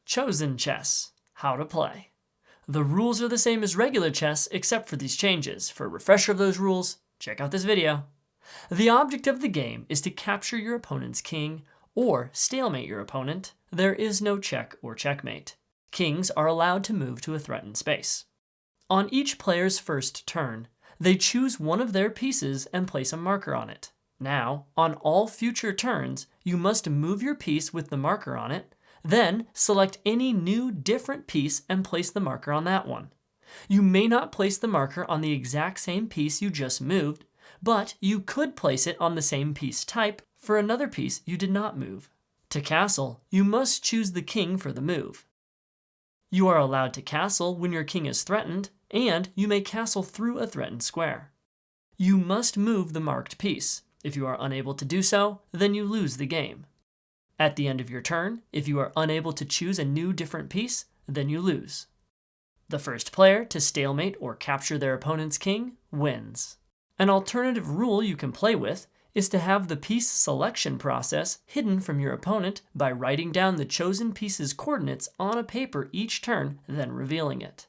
Chosen chess. How to play. The rules are the same as regular chess except for these changes. For a refresher of those rules, check out this video. The object of the game is to capture your opponent's king or stalemate your opponent. There is no check or checkmate. Kings are allowed to move to a threatened space. On each player's first turn, they choose one of their pieces and place a marker on it. Now, on all future turns, you must move your piece with the marker on it, then select any new different piece and place the marker on that one. You may not place the marker on the exact same piece you just moved, but you could place it on the same piece type for another piece you did not move. To castle, you must choose the king for the move. You are allowed to castle when your king is threatened, and you may castle through a threatened square. You must move the marked piece. If you are unable to do so, then you lose the game. At the end of your turn, if you are unable to choose a new different piece, then you lose. The first player to stalemate or capture their opponent's king wins. An alternative rule you can play with is to have the piece selection process hidden from your opponent by writing down the chosen piece's coordinates on a paper each turn, then revealing it.